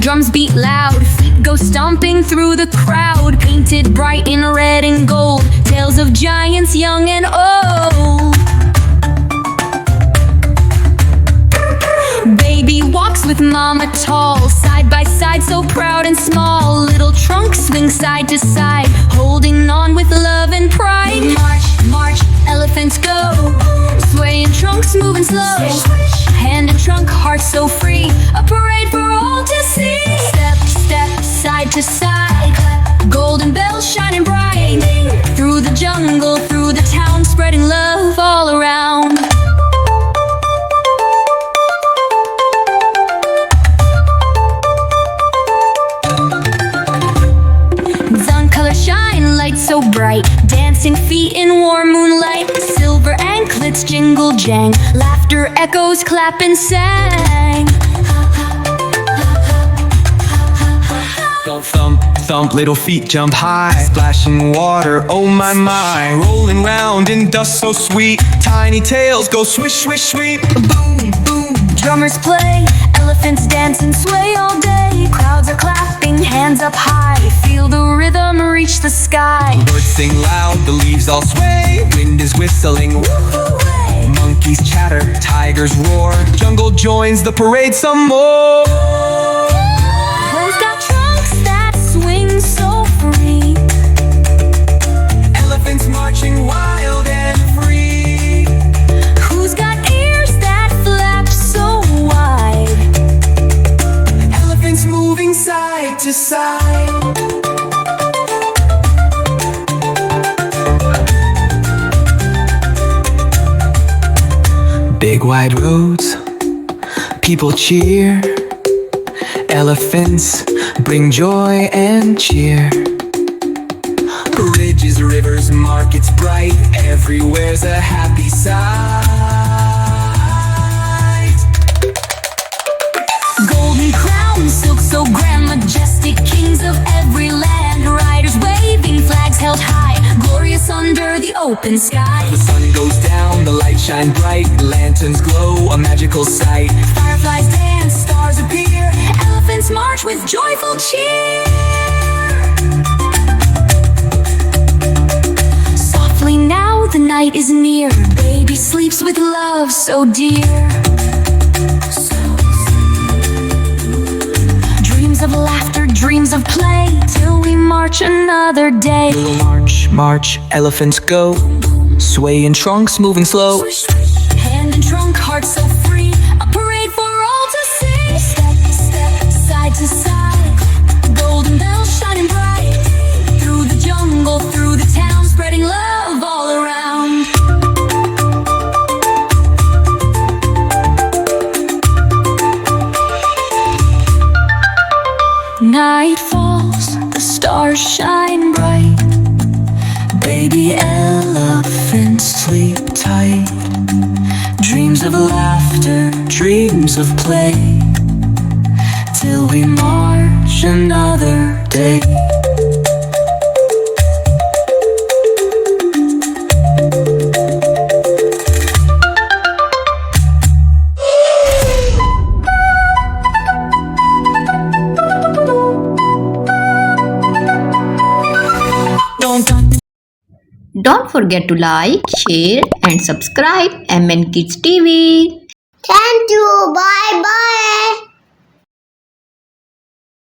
drums beat loud, feet go stomping through the crowd, painted bright in red and gold, tales of giants young and old. Baby walks with mama tall, side by side so proud and small, little trunk swing side to side, holding on with love and pride. March, march, elephants go, swaying trunks moving slow, hand and trunk, heart so free, a parade for all to see. Step, step, side to side, golden bells shining bright, through the jungle, through the town, spreading love all around. Sun colors shine, light so bright, dancing feet in warm moonlight, silver anklets jingle jang, laughter echoes clap and sang. Thump, thump, thump, little feet jump high, splashing water, oh my my, rolling round in dust so sweet, tiny tails go swish swish sweep. Boom, boom, drummers play, elephants dance and sway all day, crowds are clapping, hands up high, feel the rhythm reach the sky. Birds sing loud, the leaves all sway, wind is whistling, woo-hoo-way. Monkeys chatter, tigers roar, jungle joins the parade some more. Who's got trunks that swing so free? Elephants marching wild and free. Who's got ears that flap so wide? Elephants moving side to side. Big wide roads, people cheer, elephants bring joy and cheer. Bridges, rivers, markets bright, everywhere's a happy sight. Golden crowns, silk so grand, majestic kings of every land, riders waving, flags held high, glorious under the open sky. The sun goes down, the lights shine bright, lanterns glow, a magical sight. Fireflies dance, stars appear, elephants march with joyful cheer. Softly now the night is near, baby sleeps with love so dear. Dreams of laughter, dreams of play, till we march another day. March, march, elephants go, swaying trunks moving slow. Hand and trunk, heart so free, a parade for all to see. Step, step, side to side, golden bells shining bright, through the jungle, through the town, spreading love all around. Night falls, the stars shine bright, baby elephants sleep tight. Dreams of laughter, dreams of play, till we march another day. Don't forget to like, share and subscribe MN Kids TV. Thank you. Bye bye.